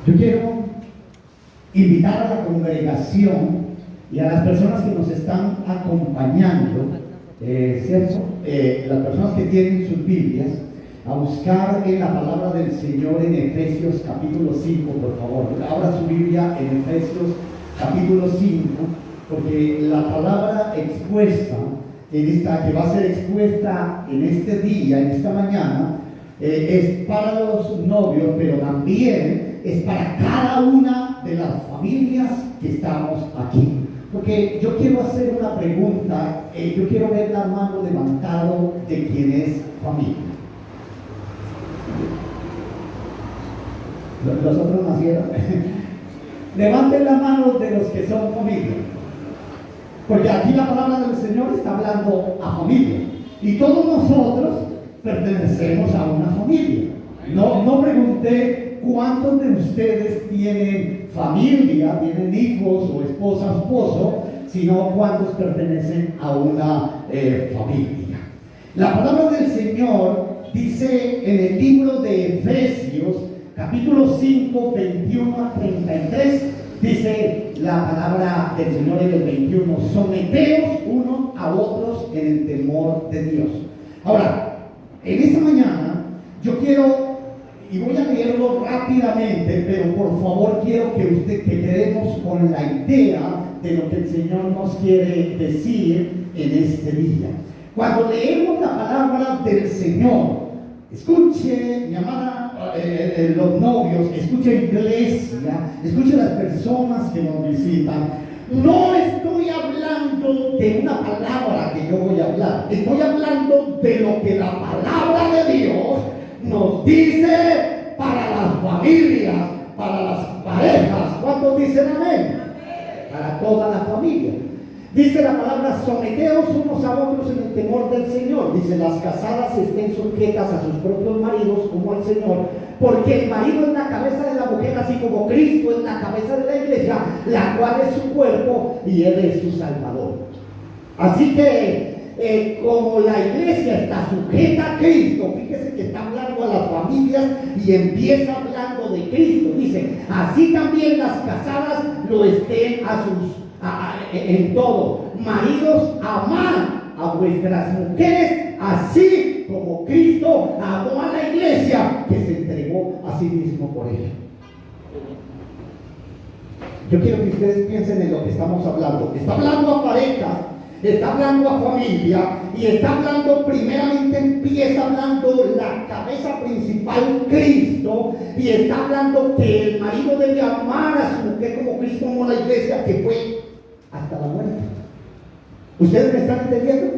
Yo quiero invitar a la congregación y a las personas que nos están acompañando, ¿cierto? Las personas que tienen sus Biblias, a buscar en la palabra del Señor en Efesios capítulo 5, por favor. Abra su Biblia en Efesios capítulo 5, porque la palabra expuesta que va a ser expuesta en este día, en esta mañana, es para los novios, pero también es para cada una de las familias que estamos aquí. Porque yo quiero hacer una pregunta, yo quiero ver la mano levantado de quien es familia. Los otros nacieron. Levanten la mano de los que son familia. Porque aquí la palabra del Señor está hablando a familia. Y todos nosotros pertenecemos a una familia. No pregunté cuántos de ustedes tienen familia, tienen hijos o esposa, esposo, sino cuántos pertenecen a una familia. La palabra del Señor dice en el libro de Efesios, capítulo 5, 21 a 33, dice la palabra del Señor en el 21, someteos unos a otros en el temor de Dios. Ahora, en esta mañana yo quiero, y voy a leerlo rápidamente, pero por favor quiero que quedemos con la idea de lo que el Señor nos quiere decir en este día. Cuando leemos la palabra del Señor, escuche, mi amada, los novios, escuche iglesia, escuche las personas que nos visitan. No estoy hablando de una palabra que yo voy a hablar, estoy hablando de lo que la palabra de Dios nos dice para las familias, para las parejas. ¿Cuántos dicen amén? Para toda la familia. Dice la palabra, someteos unos a otros en el temor del Señor. Dice, las casadas estén sujetas a sus propios maridos como al Señor, porque el marido es la cabeza de la mujer, así como Cristo es la cabeza de la iglesia, la cual es su cuerpo y Él es su Salvador. Así que, como la iglesia está sujeta a Cristo, fíjese que está hablando a las familias y empieza hablando de Cristo. Dice, así también las casadas lo estén en todo. Maridos, amad a vuestras mujeres, así como Cristo amó a la iglesia, que se entregó a sí mismo por ella. Yo quiero que ustedes piensen en lo que estamos hablando. Está hablando a parejas, está hablando a familia, y está hablando, primeramente empieza hablando la cabeza principal, Cristo, y está hablando que el marido debe amar a su mujer como Cristo amó a la iglesia, que fue hasta la muerte. ¿Ustedes me están entendiendo?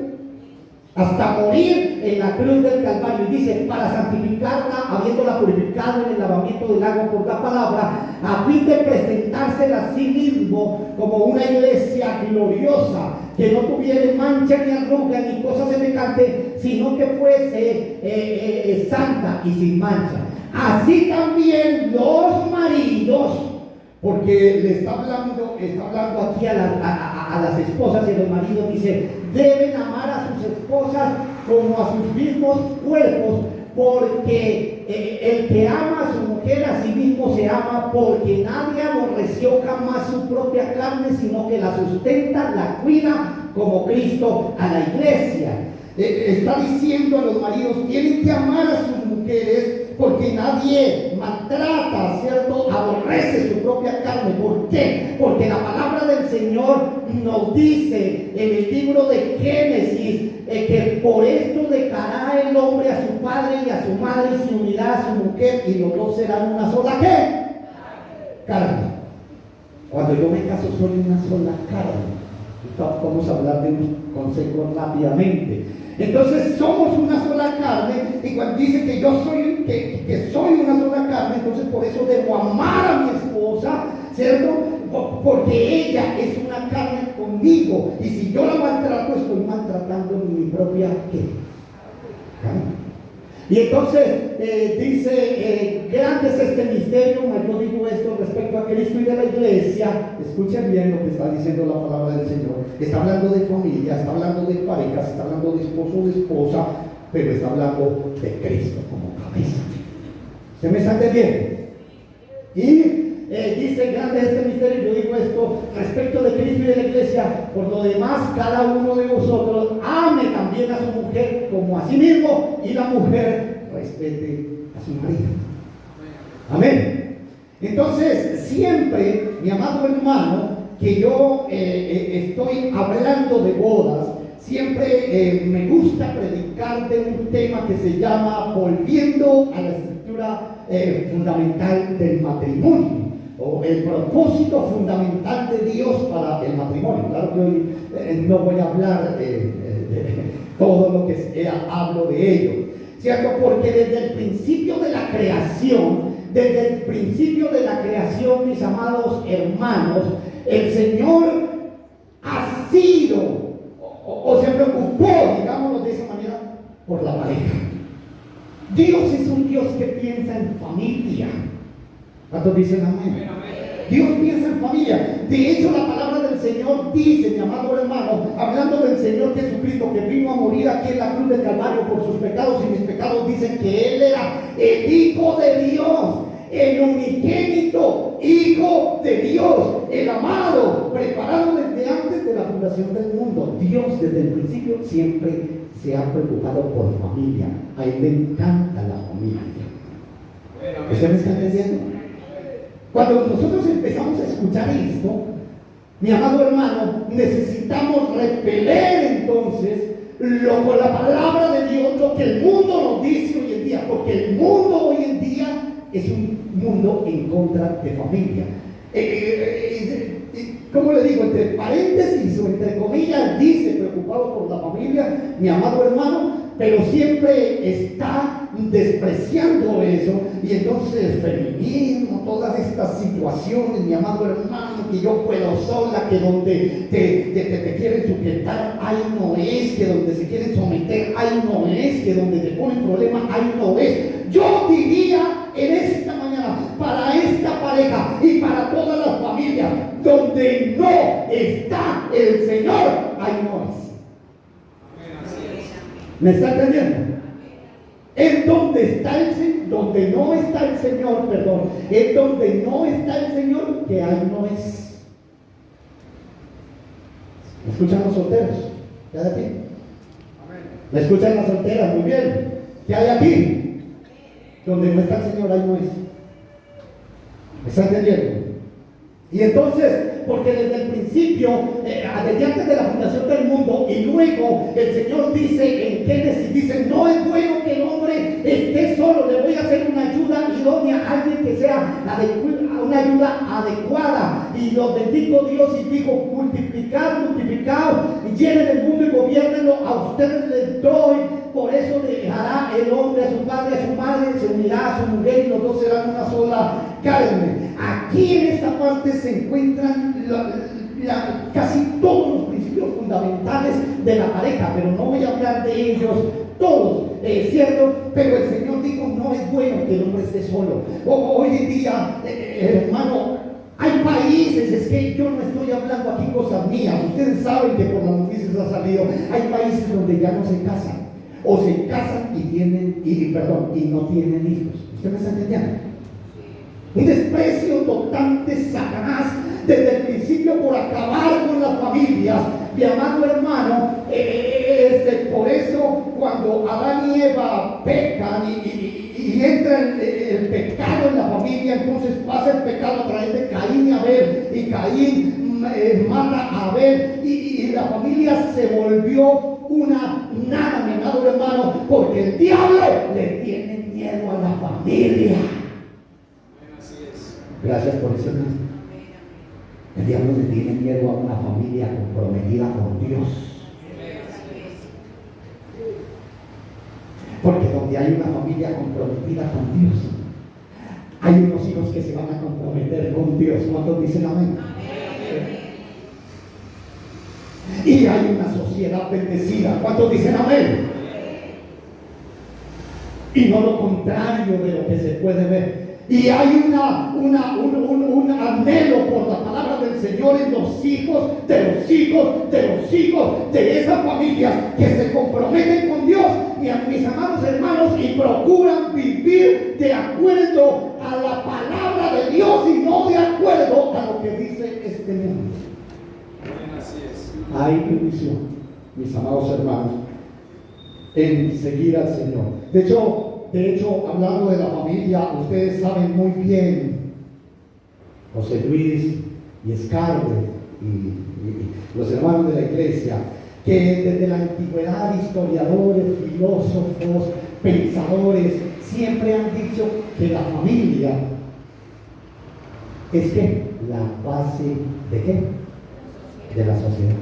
Hasta morir en la cruz del Calvario. Y dice, para santificarla, habiéndola purificado en el lavamiento del agua por la palabra, a fin de presentársela a sí mismo como una iglesia gloriosa, que no tuviera mancha ni arruga ni cosa semejante, sino que fuese santa y sin mancha. Así también los maridos, porque le está hablando aquí a las esposas, y los maridos dice, deben amar a sus esposas como a sus mismos cuerpos, porque el que ama a su mujer a sí mismo se ama, porque nadie aborreció jamás su propia carne, sino que la sustenta, la cuida, como Cristo a la iglesia. Está diciendo a los maridos, tienen que amar a sus mujeres, porque nadie maltrata, ¿cierto? Aborrece su propia carne. ¿Por qué? Porque la palabra del Señor nos dice en el libro de Génesis que por esto dejará el hombre a su padre y a su madre y se unirá a su mujer, y los dos serán una sola ¿qué? Carne. Cuando yo me caso soy una sola carne. Vamos a hablar de un consejo rápidamente. Entonces somos una sola carne, y cuando dice que yo soy que soy una sola carne, entonces por eso debo amar a mi esposa, ¿cierto? Porque ella es una carne conmigo, y si yo la maltrato, estoy maltratando mi propia carne. Y entonces dice, grande es este misterio, mas yo digo esto respecto a Cristo y de la iglesia. Escuchen bien lo que está diciendo la palabra del Señor. Está hablando de familia, está hablando de parejas, está hablando de esposo o de esposa, pero está hablando de Cristo como cabeza. ¿Se me está entendiendo? Y dice, grande es este misterio. Yo digo esto respecto de Cristo y de la iglesia. Por lo demás, cada uno de vosotros ame también a su mujer como a sí mismo, y la mujer respete a su marido. Amén. Entonces, siempre, mi amado hermano, que yo estoy hablando de bodas, siempre me gusta predicar de un tema que se llama volviendo a la estructura fundamental del matrimonio, o el propósito fundamental de Dios para el matrimonio. Claro que hoy no voy a hablar de todo lo que hablo de ello, ¿cierto? Porque desde el principio de la creación, mis amados hermanos, el Señor ha sido o se preocupó, digámoslo de esa manera, por la pareja. Dios es un Dios que piensa en familia. ¿Cuántos dicen amén? Dios piensa en familia. De hecho, la palabra del Señor dice, mi amado hermano, hablando del Señor Jesucristo, que vino a morir aquí en la cruz del Calvario por sus pecados y mis pecados, dicen que Él era el Hijo de Dios, el unigénito Hijo de Dios, el amado, preparado desde antes de la fundación del mundo. Dios desde el principio siempre se ha preocupado por familia. A Él le encanta la familia. ¿Usted me está entendiendo? Cuando nosotros empezamos a escuchar esto, mi amado hermano, necesitamos repeler entonces con la palabra de Dios lo que el mundo nos dice hoy en día, porque el mundo hoy en día es un mundo en contra de familia. ¿Cómo le digo? Entre paréntesis o entre comillas, dice preocupado por la familia, mi amado hermano, pero siempre está despreciando eso. Y entonces feminismo, todas estas situaciones, mi amado hermano, que yo puedo sola, que donde te quieren sujetar, ahí no es, que donde se quieren someter, ahí no es, que donde te ponen problemas, ahí no es. Yo diría en esta mañana, para esta pareja y para todas las familias, donde no está el Señor, ahí no es. ¿Me está entendiendo? Es donde está el Señor, donde no está el Señor, perdón, es donde no está el Señor, que ahí no es. ¿Me escuchan los solteros? ¿Qué hay aquí? ¿Me escuchan las solteras? Muy bien. ¿Qué hay aquí? Donde no está el Señor, ahí no es. ¿Me está entendiendo? Y entonces, porque desde el principio, desde antes de la fundación del mundo, y luego el Señor dice en Génesis, dice, no es bueno que el hombre esté solo, le voy a hacer una ayuda idónea, alguien que sea una ayuda adecuada. Y los bendigo Dios y digo, multiplicad, y llenen el mundo y gobiernenlo, a ustedes les doy. Por eso dejará el hombre a su padre, a su madre, se unirá a su mujer y los dos serán una sola carne. Aquí en esta parte se encuentran casi todos los principios fundamentales de la pareja, pero no voy a hablar de ellos todos, ¿cierto? Pero el Señor dijo, no es bueno que el hombre esté solo. Hoy en día, hermano, hay países, es que yo no estoy hablando aquí cosas mías, ustedes saben que por las noticias ha salido, hay países donde ya no se casan, o se casan y no tienen hijos. ¿Usted me está entendiendo? Un desprecio total de Satanás desde el principio por acabar con las familias. Mi amado hermano, por eso cuando Adán y Eva pecan y entra el pecado en la familia, entonces pasa el pecado a través de Caín y Abel, y Caín mata a Abel, y la familia se volvió una nada, mi amado hermano, porque el diablo le tiene miedo a la familia. Gracias por eso. El diablo le tiene miedo a una familia comprometida con Dios. Porque donde hay una familia comprometida con Dios, hay unos hijos que se van a comprometer con Dios. ¿Cuántos dicen amén? Y hay una sociedad bendecida. ¿Cuántos dicen amén? Y no lo contrario de lo que se puede ver. Y hay un anhelo por la palabra del Señor en los hijos de esas familias que se comprometen con Dios, mis amados hermanos, y procuran vivir de acuerdo a la palabra de Dios y no de acuerdo a lo que dice este mundo. Así es. Hay bendición, mis amados hermanos, en seguir al Señor. De hecho, hablando de la familia, ustedes saben muy bien, José Luis y Scarlett y los hermanos de la iglesia, que desde la antigüedad historiadores, filósofos, pensadores siempre han dicho que la familia es que la base de ¿qué? De la sociedad.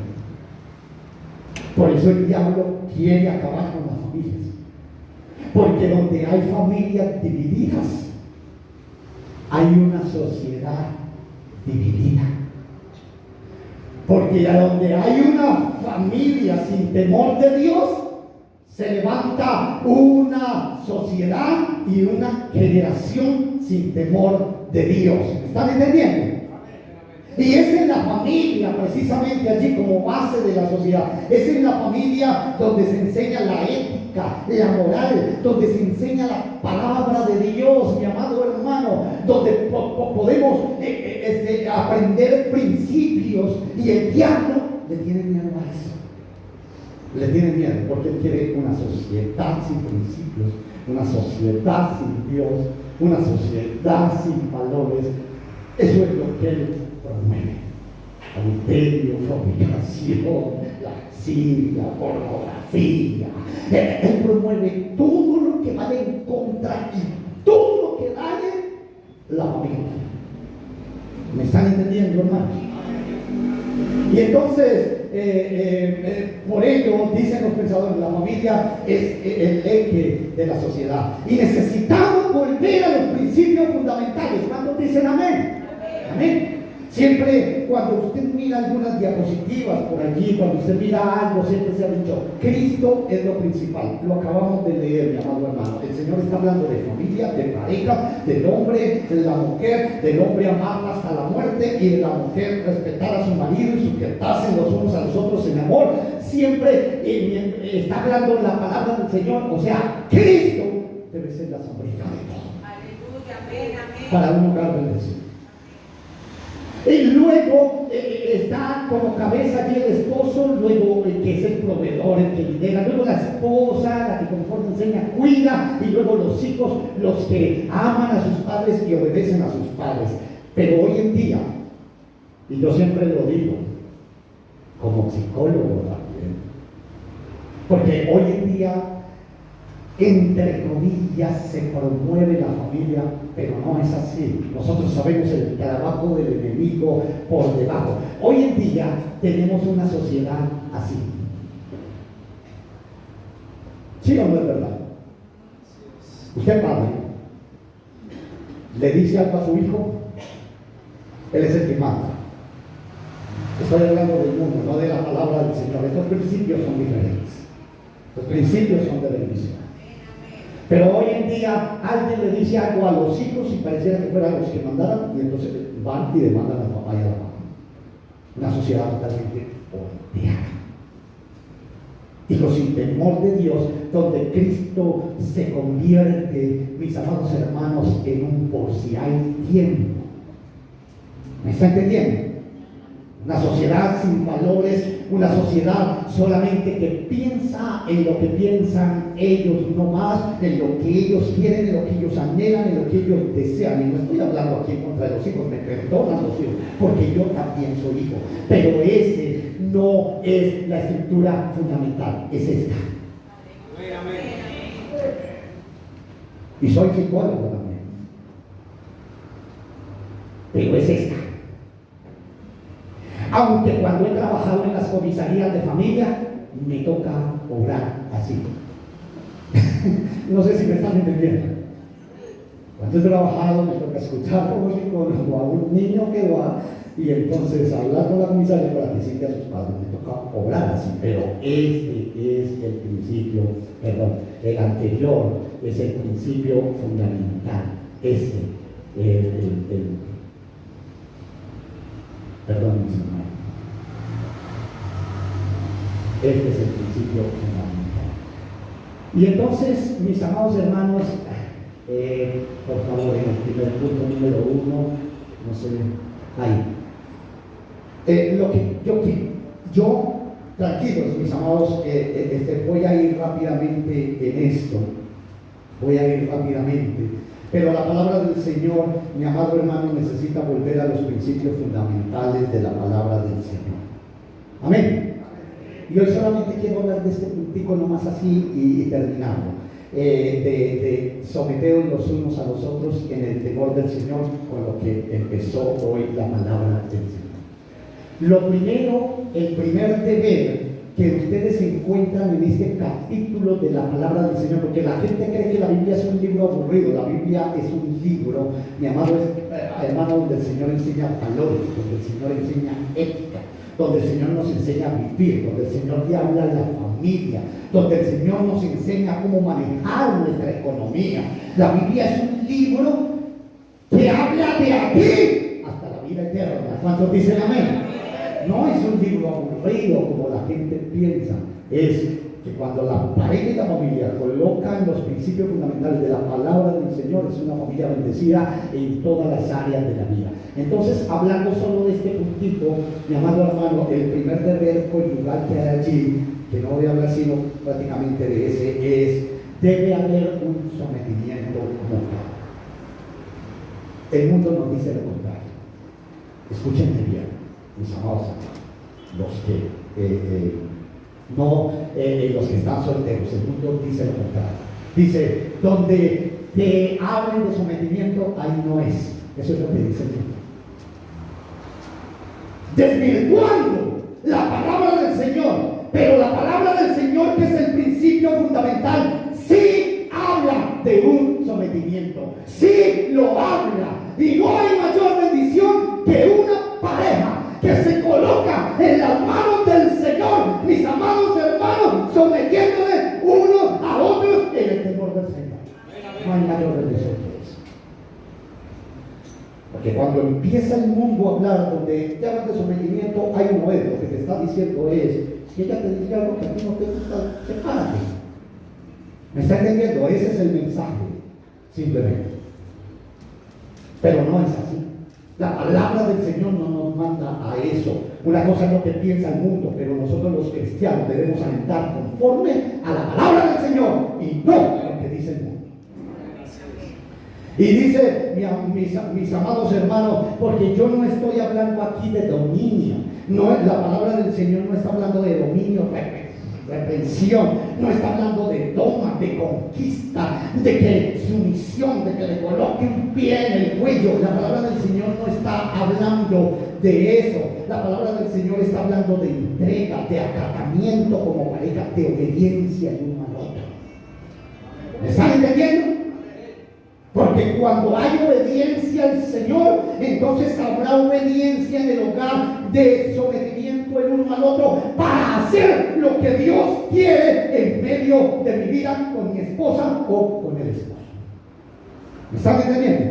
Por eso el diablo quiere acabar con las familias, porque donde hay familias divididas hay una sociedad dividida. Porque a donde hay una familia sin temor de Dios, se levanta una sociedad y una generación sin temor de Dios. ¿Me están entendiendo? Y es en la familia, precisamente allí, como base de la sociedad. Es en la familia donde se enseña la ética, la moral, donde se enseña la palabra de Dios, mi amado hermano, donde podemos aprender principios. Y el diablo le tiene miedo a eso. Le tiene miedo porque él quiere una sociedad sin principios, una sociedad sin Dios, una sociedad sin valores. Eso es lo que él promueve: adulterio, fornicación, lascivia, pornografía. Él promueve todo lo que vaya en contra y todo lo que dañe la familia. ¿Me están entendiendo, hermanos? Y entonces, por ello, dicen los pensadores, la familia es el eje de la sociedad. Y necesitamos volver a los principios fundamentales. ¿Cuántos dicen amén? Amén. Siempre cuando usted mira algunas diapositivas por allí, cuando usted mira algo, siempre se ha dicho: Cristo es lo principal. Lo acabamos de leer, mi amado hermano. El Señor está hablando de familia, de pareja, del hombre, de la mujer, del hombre amarla hasta la muerte y de la mujer respetar a su marido y sujetarse los unos a los otros en amor. Siempre está hablando la palabra del Señor. O sea, Cristo debe ser la sombrilla de todo. Aleluya, amén, amén. Para un hogar bendecido. Y luego está como cabeza allí el esposo, luego el que es el proveedor, el que lidera, luego la esposa, la que conforme enseña, cuida, y luego los hijos, los que aman a sus padres y obedecen a sus padres. Pero hoy en día, y yo siempre lo digo, como psicólogo también, porque hoy en día, entre comillas, se promueve la familia, pero no es así. Nosotros sabemos el trabajo del enemigo por debajo. Hoy en día tenemos una sociedad así. ¿Sí o no es verdad? Usted, padre, le dice algo a su hijo, él es el que manda. Estoy hablando del mundo, no de la palabra del Señor. Estos principios son diferentes. Los principios son de bendición. Pero hoy en día alguien le dice algo a los hijos y pareciera que fueran los que mandaran, y entonces van y demandan al papá y a la mamá. Una sociedad totalmente volteada. Hijos sin temor de Dios, donde Cristo se convierte, mis amados hermanos, en un por si hay tiempo. ¿Me está entendiendo? Una sociedad sin valores, una sociedad solamente que piensa en lo que piensan ellos, no más en lo que ellos quieren, en lo que ellos anhelan, en lo que ellos desean. Y no estoy hablando aquí en contra de los hijos, me perdonan los hijos, porque yo también soy hijo. Pero ese no es la estructura fundamental, es esta. Y soy psicólogo también. Pero es esta. Aunque cuando he trabajado en las comisarías de familia, me toca orar así. No sé si me están entendiendo. Cuando he trabajado, me toca escuchar como psicólogo a un niño que va y entonces hablar con la comisaria para decirle a sus padres. Me toca orar así, pero este es el principio, el anterior es el principio fundamental. Perdón, mis hermanos. Este es el principio fundamental. Y entonces, mis amados hermanos, Por favor, en el primer punto número 1, no sé, ahí. Yo, tranquilos, mis amados, voy a ir rápidamente en esto. Voy a ir rápidamente. Pero la palabra del Señor, mi amado hermano, necesita volver a los principios fundamentales de la palabra del Señor. Amén. Y hoy solamente quiero hablar de este puntico nomás así y terminarlo. De someteros los unos a los otros en el temor del Señor, con lo que empezó hoy la palabra del Señor. Lo primero, el primer deber que ustedes encuentran en este capítulo de la palabra del Señor, porque la gente cree que la Biblia es un libro aburrido. La Biblia es un libro, mi amado hermano, donde el Señor enseña valores, donde el Señor enseña ética, donde el Señor nos enseña a vivir, donde el Señor le habla a la familia, donde el Señor nos enseña cómo manejar nuestra economía. La Biblia es un libro que habla de aquí hasta la vida eterna. ¿Cuántos dicen amén? No es un libro aburrido como la gente piensa. Es que cuando la pareja y la familia colocan los principios fundamentales de la palabra del Señor, es una familia bendecida en todas las áreas de la vida. Entonces, hablando solo de este puntito, mi amado hermano, el primer deber conyugal que hay allí, que no voy a hablar sino prácticamente de ese, es: debe haber un sometimiento mutuo. El mundo nos dice lo contrario. Escúchenme bien, mis amados, los que están solteros. El mundo dice lo contrario. Dice: donde te hablen de sometimiento, ahí no es. Eso es lo que dice el mundo. Desvirtuando la palabra del Señor, pero la palabra del Señor, que es el principio fundamental, sí habla de un sometimiento, sí lo habla. Y no hay mayor bendición que una pareja que se coloca en las manos del Señor, mis amados hermanos, sometiéndole unos a otros en el temor del Señor. No hay mayor bendición que eso. Porque cuando empieza el mundo a hablar, donde te hablan de sometimiento, hay un oído. Lo que te está diciendo es: si ella te dice algo que a ti no te gusta, sepárate. ¿Me está entendiendo? Ese es el mensaje, simplemente. Pero no es así. La palabra del Señor no nos manda a eso. Una cosa es lo que piensa el mundo, pero nosotros los cristianos debemos andar conforme a la palabra del Señor y no a lo que dice el mundo. Y dice, mis amados hermanos, porque yo no estoy hablando aquí de dominio. No, la palabra del Señor no está hablando de dominio, reprensión, no está hablando de toma, de conquista, de que sumisión, de que le coloque un pie en el cuello. La palabra del Señor no está hablando de eso. La palabra del Señor está hablando de entrega, de acatamiento como pareja, de obediencia el uno al otro. ¿Me están entendiendo? Porque cuando hay obediencia al Señor, entonces habrá obediencia en el hogar, de sometimiento el uno al otro, para hacer lo que Dios quiere en medio de mi vida con mi esposa o con el esposo. ¿Me están entendiendo?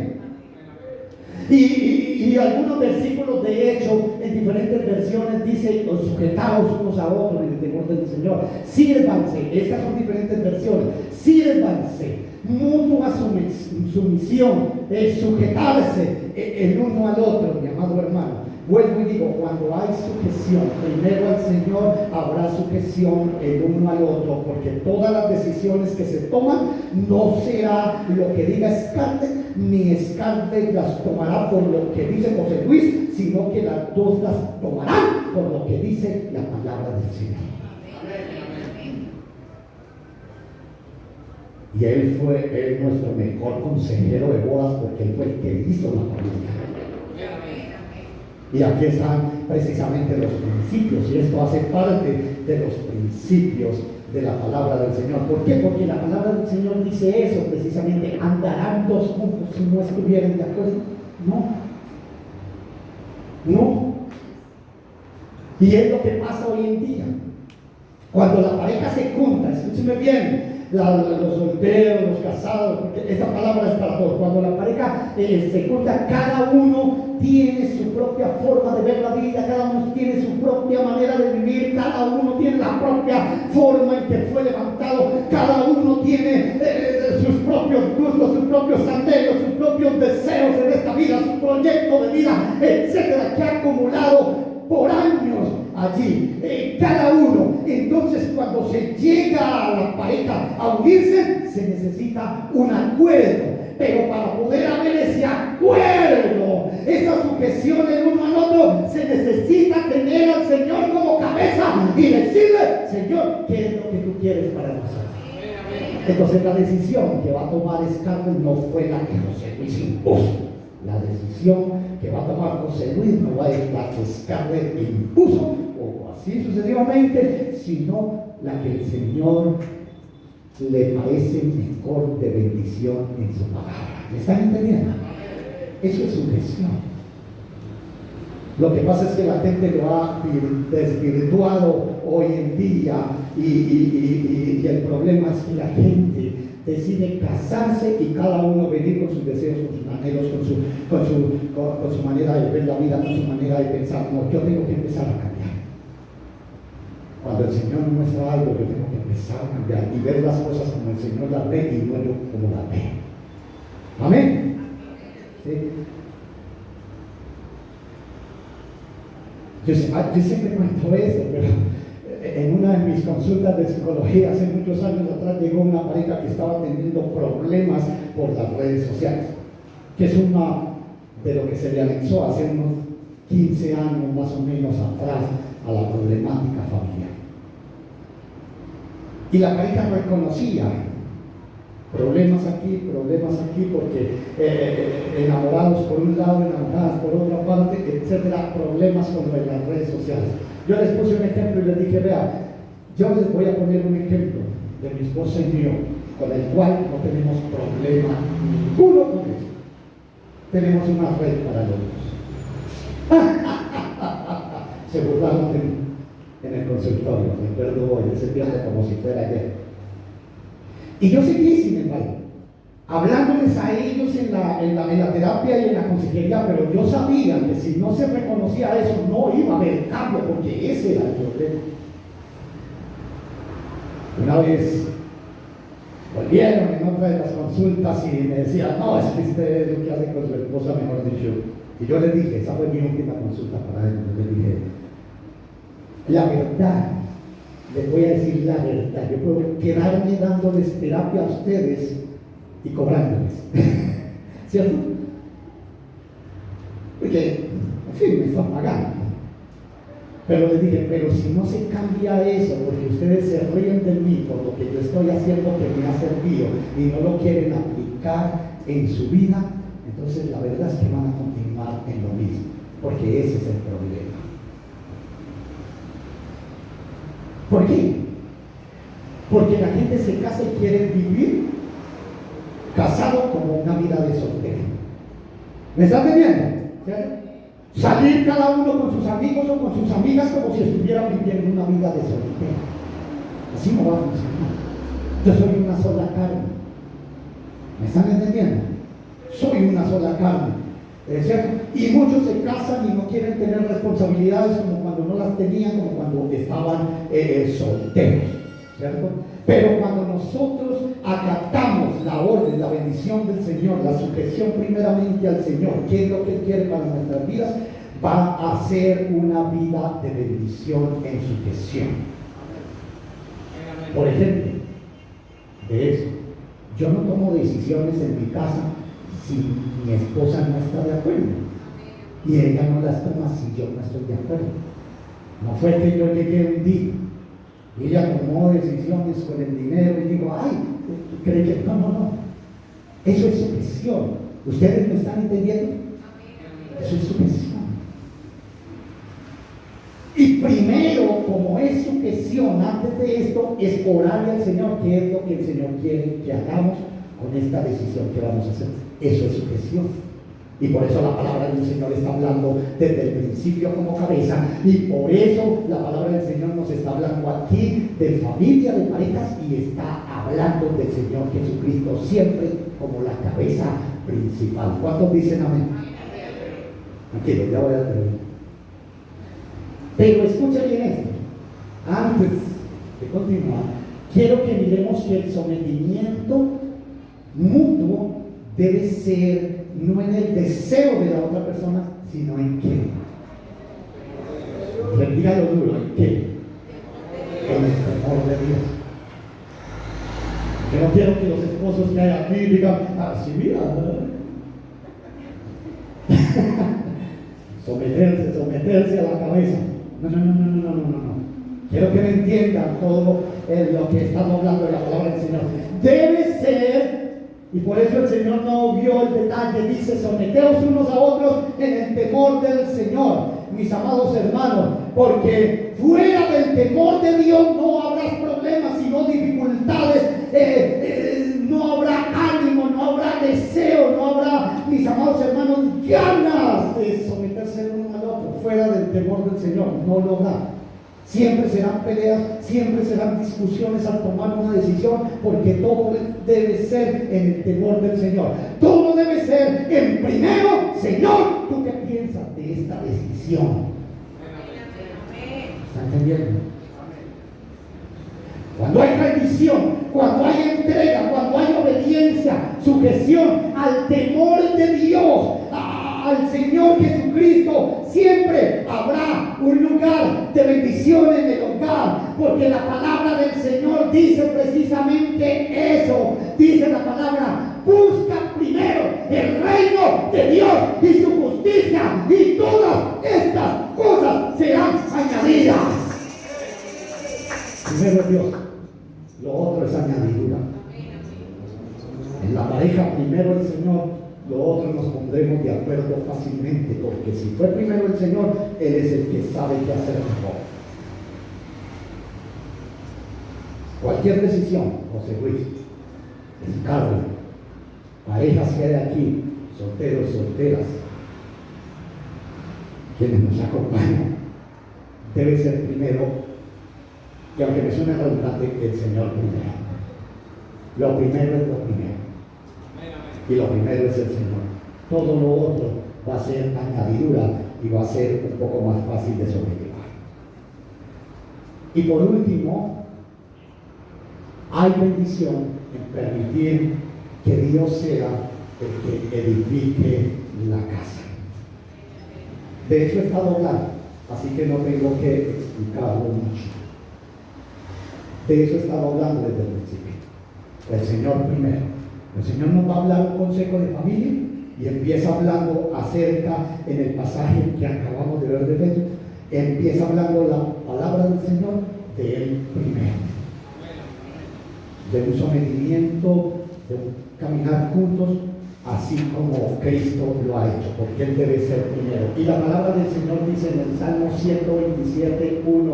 Y algunos versículos, de hecho, en diferentes versiones dice: sujetados unos a otros en el temor del Señor, sírvanse. Estas son diferentes versiones. Sírvanse, mutua sumisión, sujetarse el uno al otro, mi amado hermano. Vuelvo y digo, cuando hay sujeción primero al Señor, habrá sujeción el uno al otro, porque todas las decisiones que se toman no será lo que diga Escarte, ni Escarte las tomará por lo que dice José Luis, sino que las dos las tomarán por lo que dice la palabra del Señor. Y él fue nuestro mejor consejero de bodas, porque él fue el que hizo la familia. Y aquí están precisamente los principios, y esto hace parte de los principios de la palabra del Señor. ¿Por qué? Porque la palabra del Señor dice eso precisamente: andarán dos juntos si no estuvieran de acuerdo. No. Y es lo que pasa hoy en día. Cuando la pareja se junta, escúcheme bien, los solteros, los casados, porque esta palabra es para todos. Cuando la pareja se junta, cada uno tiene su propia forma de ver la vida, cada uno tiene su propia manera de vivir, cada uno tiene la propia forma en que fue levantado, cada uno tiene sus propios gustos, sus propios anhelos, sus propios deseos en esta vida, su proyecto de vida, etcétera, que ha acumulado por años allí, cada uno. Entonces, cuando se llega a la pareja a unirse, se necesita un acuerdo. Pero para poder haber ese acuerdo, esa sujeción el uno al otro, se necesita tener al Señor como cabeza y decirle: Señor, ¿qué es lo que tú quieres para nosotros? Entonces la decisión que va a tomar Scarlett no fue la que José Luis impuso. La decisión que va a tomar José Luis no va a ser la que Scarlett impuso, o así sucesivamente, sino la que el Señor le parece mejor de bendición en su palabra. ¿Me están entendiendo? Eso es sujeción. Lo que pasa es que la gente lo ha desvirtuado hoy en día y el problema es que la gente decide casarse y cada uno venir con sus deseos, con sus anhelos, con su manera de ver la vida, con su manera de pensar. No, yo tengo que empezar a cambiar. Cuando el Señor me muestra algo, yo tengo que empezar a cambiar y ver las cosas como el Señor las ve y no yo como las ve. Amén. ¿Sí? Yo siempre cuento eso, pero en una de mis consultas de psicología hace muchos años atrás llegó una pareja que estaba teniendo problemas por las redes sociales, que es una de lo que se le anexó hace unos 15 años más o menos atrás a la problemática familiar. Y la pareja reconocía problemas aquí, porque enamorados por un lado, enamoradas por otra parte, etcétera, problemas con las redes sociales. Yo les puse un ejemplo y les dije: vea, yo les voy a poner un ejemplo de mi esposa y mío, con el cual no tenemos problema ninguno con eso. Tenemos una red para los dos. Se burlaron en el consultorio, recuerdo hoy, ese tiempo como si fuera ayer. Y yo seguí, sin embargo, hablándoles a ellos en la terapia y en la consejería, pero yo sabía que si no se reconocía eso, no iba a haber cambio, porque ese era el problema. Una vez volvieron en otra de las consultas y me decían: no, es que usted es lo que hace con su esposa, mejor dicho. Y yo les dije, esa fue mi última consulta para ellos, les dije: la verdad, les voy a decir la verdad, yo puedo quedarme dándoles terapia a ustedes y cobrándoles, ¿cierto? Porque, en fin, me están pagando. Pero les dije: pero si no se cambia eso, porque ustedes se ríen de mí por lo que yo estoy haciendo que me ha servido y no lo quieren aplicar en su vida, entonces la verdad es que van a continuar en lo mismo, porque ese es el problema. ¿Por qué? Porque la gente se casa y quiere vivir casado como una vida de soltero. ¿Me está entendiendo? ¿Sí? Salir cada uno con sus amigos o con sus amigas como si estuvieran viviendo una vida de soltero. Así no va a funcionar. Yo soy una sola carne. ¿Me están entendiendo? Soy una sola carne. ¿Cierto? Y muchos se casan y no quieren tener responsabilidades como cuando no las tenían, como cuando estaban solteros, ¿cierto? Pero cuando nosotros acatamos la orden, la bendición del Señor, la sujeción primeramente al Señor, ¿qué es lo que Él quiere para nuestras vidas? Va a ser una vida de bendición en sujeción. Por ejemplo, de eso, yo no tomo decisiones en mi casa si mi esposa no está de acuerdo, y ella no las toma si yo no estoy de acuerdo. No fue que yo llegué un día y ella tomó decisiones con el dinero y digo: ay, ¿cree que no? Eso es sujeción. ¿Ustedes me están entendiendo? Eso es sujeción. Y primero, como es sujeción, antes de esto, es orarle al Señor qué es lo que el Señor quiere que hagamos con esta decisión que vamos a hacer. Eso es sujeción. Y por eso la palabra del Señor está hablando desde el principio como cabeza. Y por eso la palabra del Señor nos está hablando aquí de familia, de parejas, y está hablando del Señor Jesucristo siempre como la cabeza principal. ¿Cuántos dicen amén? Tranquilo, ya voy a terminar. Pero escucha bien esto. Antes de continuar, quiero que miremos que el sometimiento mutuo debe ser no en el deseo de la otra persona, sino en qué. Dígalo duro, ¿en qué? En el temor de Dios. Yo no quiero que los esposos que hay aquí digan, así mira, someterse a la cabeza. No. Quiero que me entiendan todo lo que estamos hablando de la palabra del Señor. Debe ser, y por eso el Señor no vio el detalle, dice, someteos unos a otros en el temor del Señor, mis amados hermanos, porque fuera del temor de Dios no habrá problemas, sino dificultades, no habrá ánimo, no habrá deseo, no habrá, mis amados hermanos, ganas de someterse el uno al otro. Fuera del temor del Señor no lo habrá. Siempre serán peleas, siempre serán discusiones al tomar una decisión, porque todo debe ser en el temor del Señor. Todo debe ser en primero, Señor, ¿tú qué piensas de esta decisión? ¿Están entendiendo? Cuando hay rendición, cuando hay entrega, cuando hay obediencia, sujeción al temor de Dios, al Señor Jesucristo, siempre habrá un lugar de bendición en el hogar, porque la palabra del Señor dice precisamente eso. Dice la palabra: busca primero el reino de Dios y su justicia, y todas estas cosas serán añadidas. Primero Dios, lo otro es añadidura. En la pareja, primero el Señor, lo otro nos pondremos de acuerdo fácilmente, porque si fue primero el Señor, Él es el que sabe qué hacer mejor. Cualquier decisión, José Luis, Carlos, parejas que hay aquí, solteros, solteras, quienes nos acompañan, debe ser primero, y aunque me suene redundante, el Señor primero. Lo primero es lo primero. Y lo primero es el Señor. Todo lo otro va a ser añadidura y va a ser un poco más fácil de sobrellevar. Y por último, hay bendición en permitir que Dios sea el que edifique la casa. De eso he estado hablando, así que no tengo que explicarlo mucho. De eso he estado hablando desde el principio. El Señor primero. El Señor nos va a hablar un consejo de familia y empieza hablando acerca, en el pasaje que acabamos de ver de Efesios, empieza hablando la palabra del Señor de Él primero, de un sometimiento, de un caminar juntos, así como Cristo lo ha hecho, porque Él debe ser primero. Y la palabra del Señor dice en el Salmo 127:1: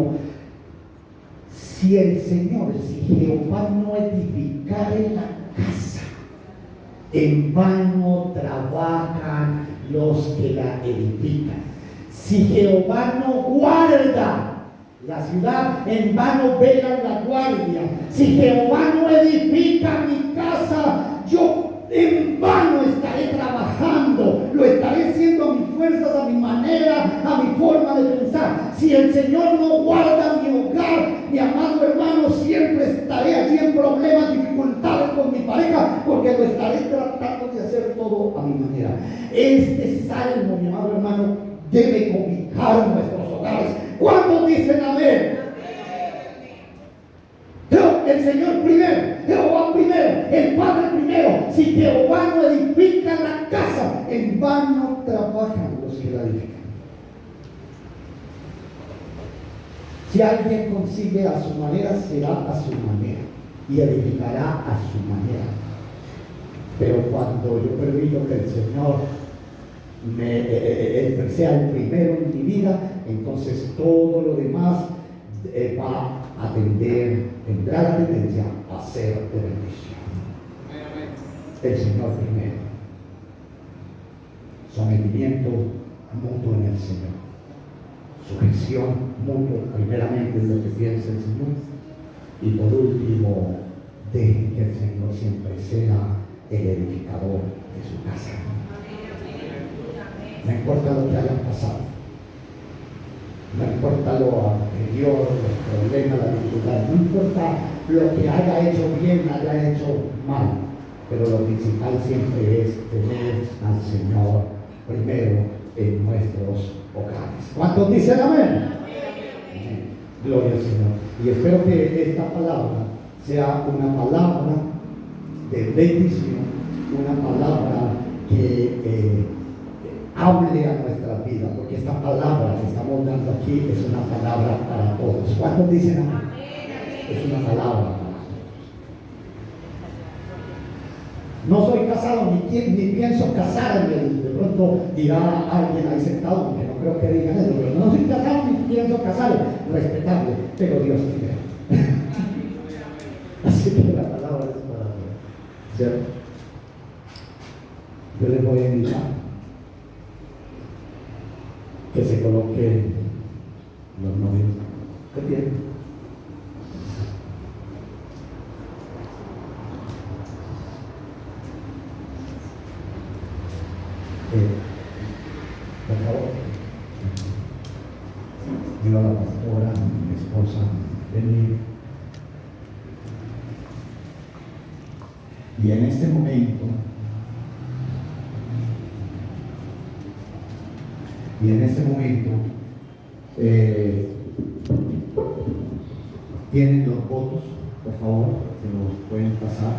si el Señor, si Jehová no edificare la casa, en vano trabajan los que la edifican. Si Jehová no guarda la ciudad, en vano velan la guardia. Si Jehová no edifica mi casa, yo en vano estaré trabajando. Lo estaré haciendo a mis fuerzas, a mi manera, a mi forma de pensar. Si el Señor no guarda mi hogar, mi amado hermano, siempre estaré allí en problemas, dificultades con mi pareja, porque lo estaré tratando de hacer todo a mi manera. Este salmo, mi amado hermano, debe cobijar nuestros hogares. ¿Cuántos dicen amén? El Señor primero, Jehová primero, el Padre primero. Si Jehová no edifica la casa, en vano trabajan los que la edifican. Si alguien consigue a su manera, será a su manera y edificará a su manera. Pero cuando yo permito que el Señor sea el primero en mi vida, entonces todo lo demás va a tendrá la tendencia a ser de bendición. El Señor primero. Sometimiento mutuo en el Señor. Sujeción mutua, primeramente en lo que piensa el Señor. Y por último, deje que el Señor siempre sea el edificador de su casa. No importa lo que haya pasado, no importa lo anterior, los problemas, la dificultad, no importa lo que haya hecho bien, haya hecho mal. pero lo principal siempre es tener al Señor primero en nuestros hogares. ¿Cuántos dicen amén? Gloria al Señor. Y espero que esta palabra sea una palabra de bendición, una palabra que hable a nuestra vida, porque esta palabra que estamos dando aquí es una palabra para todos. ¿Cuántos dicen amén? Es una palabra para todos. No soy casado ni pienso casarme. De pronto dirá alguien ahí sentado, porque no creo que digan eso, pero no soy casado ni pienso casarme. Respetable, pero Dios primero. Así que la palabra es para todos, ¿cierto? Yo les voy a invitar que se coloquen los novios. ¿Qué tienen? Por favor, digo a la pastora, mi esposa, venir. Y en este momento, tienen los votos, por favor, se los pueden pasar,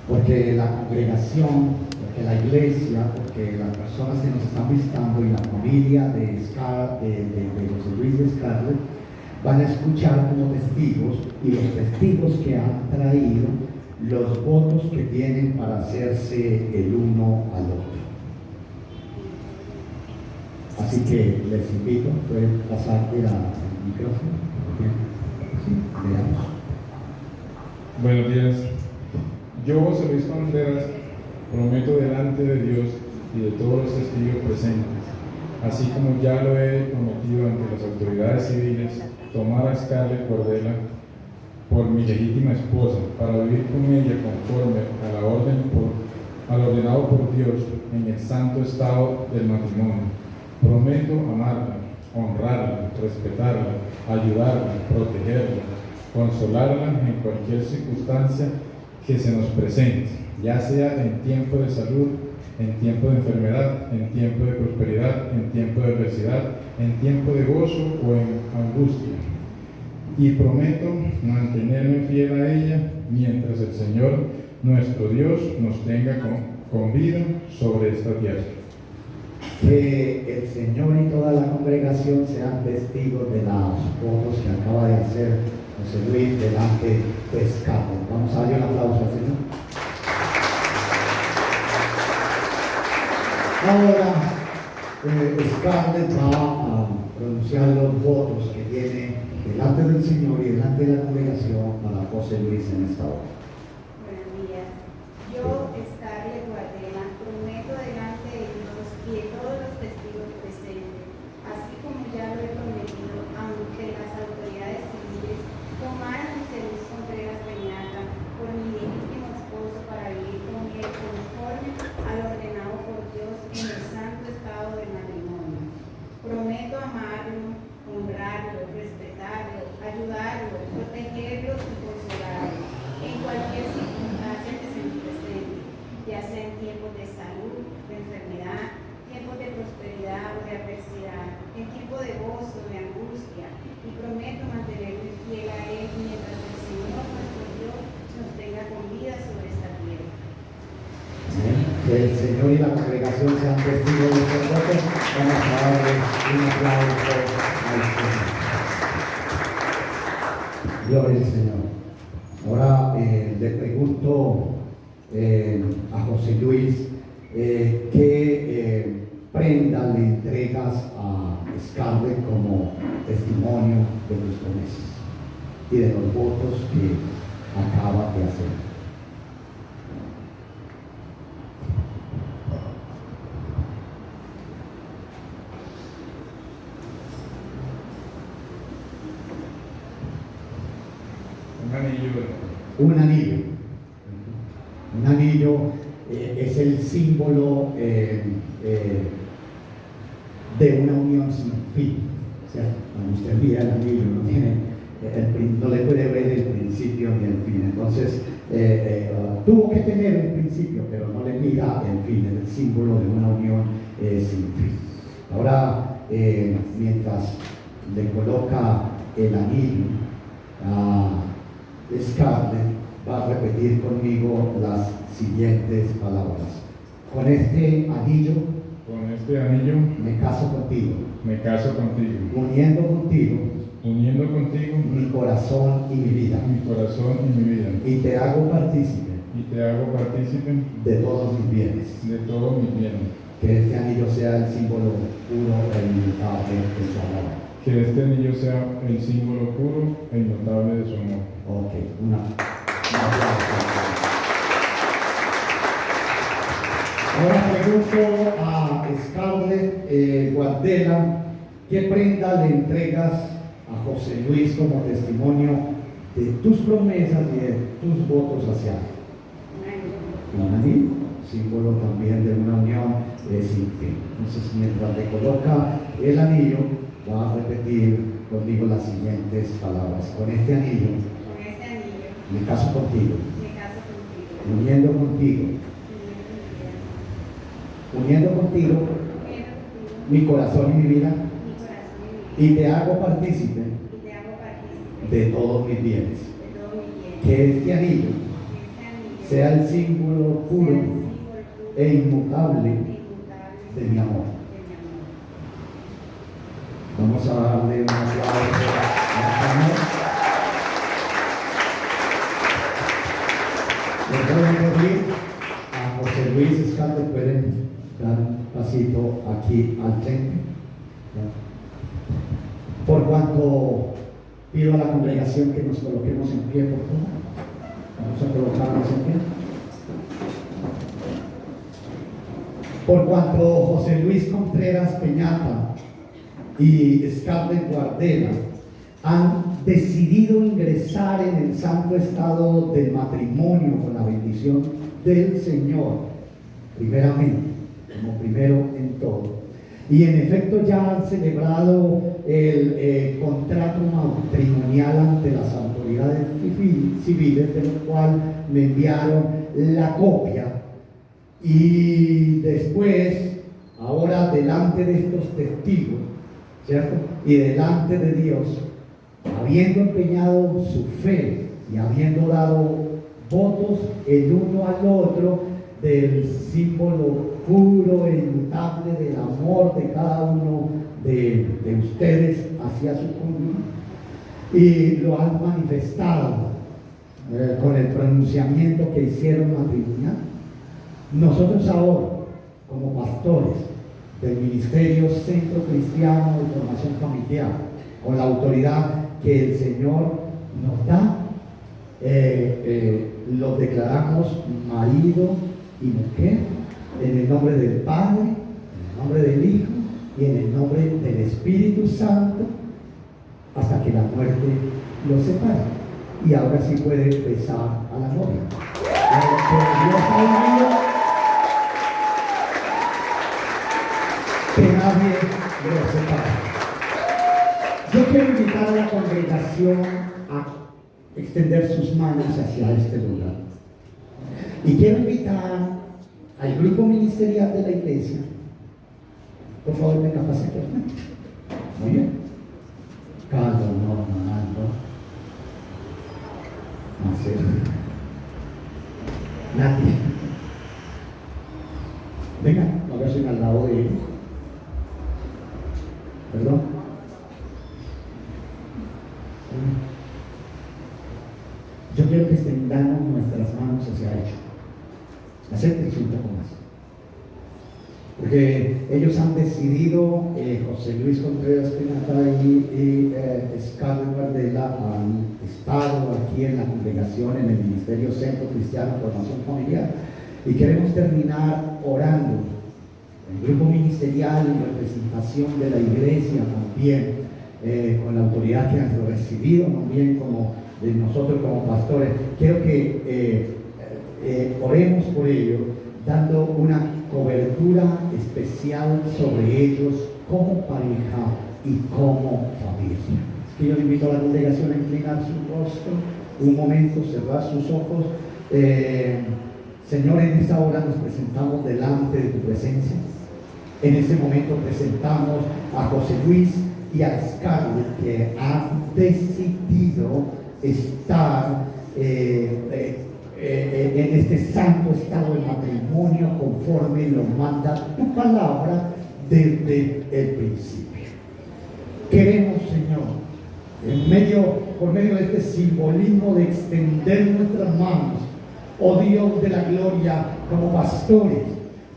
porque la congregación, porque la iglesia, porque las personas que nos están visitando y la familia de José Luis de Scarlett van a escuchar como testigos, y los testigos que han traído los votos que tienen para hacerse el uno al otro. Así que les invito, pueden pasar el micrófono. Sí, veamos. Buenos días. Yo, José Luis Contreras, prometo delante de Dios y de todos los testigos presentes, así como ya lo he prometido ante las autoridades civiles, tomar a Scarlett Cordela por mi legítima esposa, para vivir con ella conforme a al ordenado por Dios en el santo estado del matrimonio. Prometo amarla, honrarla, respetarla, ayudarla, protegerla, consolarla en cualquier circunstancia que se nos presente, ya sea en tiempo de salud, en tiempo de enfermedad, en tiempo de prosperidad, en tiempo de adversidad, en tiempo de gozo o en angustia. Y prometo mantenerme fiel a ella mientras el Señor, nuestro Dios, nos tenga con vida sobre esta tierra. Que el Señor y toda la congregación sean testigos de las votos que acaba de hacer José Luis delante de Scarlett. Vamos a darle un aplauso al Señor. Ahora Scarlett va a pronunciar los votos que tiene delante del Señor y delante de la congregación para José Luis en esta hora. Buenos días. Yo, Scarlett Guardela, prometo delante de Dios y de todos los testigos presentes, así como ya lo he prometido ante las autoridades civiles, tomar a José Luis Contreras Peñata por mi legítimo esposo para vivir con él conforme al ordenado por Dios en el santo estado del matrimonio. Prometo amarlo, honrarlo, respetarlo, ayudarlo, protegerlo y consolarlo en cualquier circunstancia que se nos presente, ya sea en tiempos de salud, de enfermedad, tiempos de prosperidad o de adversidad, en tiempos de gozo, de angustia, y prometo mantenerme fiel a él mientras el Señor nuestro Dios nos tenga con vida sobre esta tierra. Que el Señor y la congregación sean testigos de estos votos. Vamos a darle un aplauso al Señor. Gloria al Señor. Ahora le pregunto a José Luis qué prenda le entregas a Scarlett como testimonio de tus promesas y de los votos que acaba de hacer. Un anillo. Un anillo es el símbolo de una unión sin fin. O sea, cuando usted mira el anillo, no le puede ver el principio ni el fin. Entonces, Tuvo que tener un principio, pero no le mira el fin, es el símbolo de una unión sin fin. Ahora, mientras le coloca el anillo a Scarlett, va a repetir conmigo las siguientes palabras. Con este anillo Con este anillo me caso contigo, me caso contigo, uniendo contigo uniendo contigo mi corazón y mi vida, mi corazón y mi vida, y te hago partícipe y te hago partícipe de todos mis bienes. de todos mis bienes. Que este anillo sea el símbolo puro e inmutable de su amor. Que este anillo sea el símbolo puro e inmutable de su amor. Ok, un aplauso. Ahora pregunto a Scarlett Guardela, ¿qué prenda le entregas a José Luis como testimonio de tus promesas y de tus votos hacia él? Un anillo, símbolo también de una unión sin fin. Entonces, mientras le coloca el anillo, va a repetir conmigo las siguientes palabras. Con este anillo me caso contigo, uniendo contigo mi corazón y mi vida, y te hago partícipe de todos mis bienes. Que este anillo sea el símbolo puro e inmutable de mi amor. Vamos a darle un aplauso al Señor. Les voy a pedir a José Luis Scarlett, pueden dar un pasito aquí al frente. Por cuanto pido a la congregación que nos coloquemos en pie, por favor. Vamos a colocarnos en pie. Por cuanto José Luis Contreras Peñata y Scarlett Guardela han decidido ingresar en el santo estado del matrimonio con la bendición del Señor, primeramente, como primero en todo. Y en efecto ya han celebrado el contrato matrimonial ante las autoridades civiles, de lo cual me enviaron la copia. Y después, ahora delante de estos testigos, ¿cierto? Y delante de Dios, habiendo empeñado su fe y habiendo dado votos el uno al otro del símbolo puro e inmutable del amor de cada uno de ustedes hacia su cónyuge, y lo han manifestado con el pronunciamiento que hicieron matrimonial. Nosotros ahora, como pastores del Ministerio Centro Cristiano de Formación Familiar, con la autoridad que el Señor nos da, los declaramos marido y mujer, en el nombre del Padre, en el nombre del Hijo y en el nombre del Espíritu Santo, hasta que la muerte los separe. Y ahora sí puede besar a la novia. Dios ha unido, que nadie los separe. Yo quiero invitar a la congregación a extender sus manos hacia este lugar. Y quiero invitar al grupo ministerial de la iglesia. Por favor, venga, pase aquí al frente. Muy bien. Carlos, Normando, Marcelo, Nati. Venga, ahora soy al lado de ellos. Perdón. Yo quiero que extendamos nuestras manos hacia ellos. Acérquense un poco más. Porque ellos han decidido, José Luis Contreras Peñata y Scarlett Guardela han estado aquí en la congregación, en el Ministerio Centro Cristiano de Formación Familiar, y queremos terminar orando. El grupo ministerial en representación de la iglesia también, con la autoridad que han recibido también como de nosotros como pastores. Quiero que oremos por ellos, dando una cobertura especial sobre ellos como pareja y como familia. Es que yo le invito a la congregación a inclinar su rostro un momento, cerrar sus ojos Señor, en esta hora nos presentamos delante de tu presencia. En este momento presentamos a José Luis y a Scarlett, que han decidido estar en este santo estado de matrimonio conforme lo manda tu palabra desde el principio. Queremos, Señor, por medio de este simbolismo de extender nuestras manos, oh Dios de la gloria, como pastores,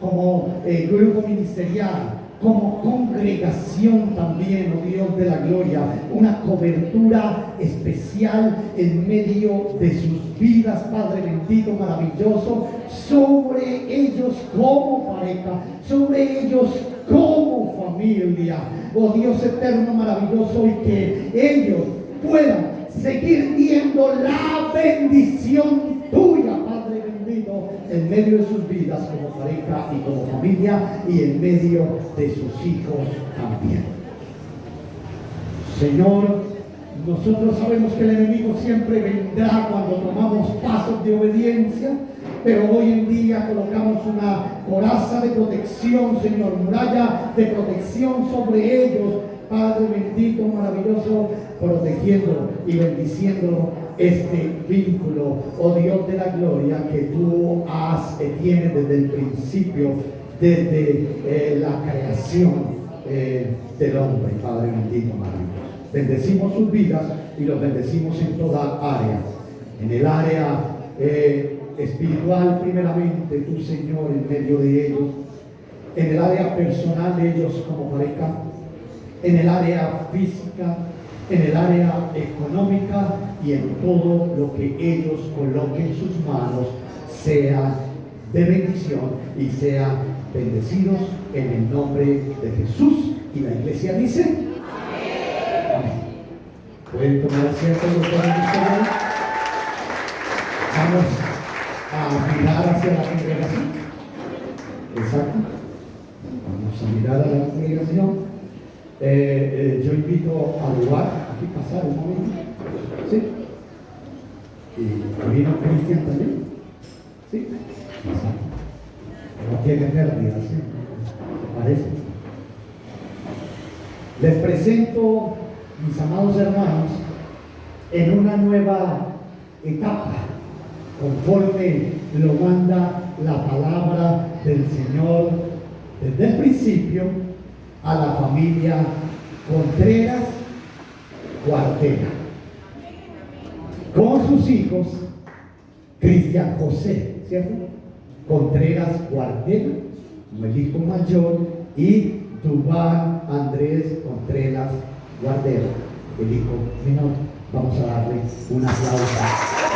como grupo ministerial, como congregación también, oh Dios de la gloria, una cobertura especial en medio de sus vidas, Padre bendito, maravilloso, sobre ellos como pareja, sobre ellos como familia, oh Dios eterno, maravilloso, y que ellos puedan seguir viendo la bendición tuya, Padre bendito, en medio de sus vidas como pareja y como familia, y en medio de sus hijos también. Señor, nosotros sabemos que el enemigo siempre vendrá cuando tomamos pasos de obediencia, pero hoy en día colocamos una coraza de protección, Señor, muralla de protección sobre ellos, Padre bendito, maravilloso, protegiendo y bendiciendo este vínculo, oh Dios de la gloria, que tú tienes desde el principio, desde la creación del hombre, Padre bendito, maravilloso. Bendecimos sus vidas y los bendecimos en toda área. En el área espiritual, primeramente, tú, Señor, en medio de ellos. En el área personal de ellos como pareja. En el área física, en el área económica y en todo lo que ellos coloquen en sus manos sea de bendición y sea bendecidos en el nombre de Jesús. Y la iglesia dice: amén. Pueden tomar asiento, vamos a mirar hacia la congregación. Exacto. Vamos a mirar a la congregación. Yo invito a lugar, aquí pasar un momento, ¿sí? Y vino Cristian también, ¿sí? No tiene pérdida, ¿sí? ¿Se parece? Les presento, mis amados hermanos, en una nueva etapa, conforme lo manda la palabra del Señor desde el principio, a la familia Contreras Guardera, con sus hijos Cristian José, ¿cierto? Contreras Guardera, el hijo mayor, y Dubán Andrés Contreras Guardera, el hijo menor. Vamos a darle un aplauso.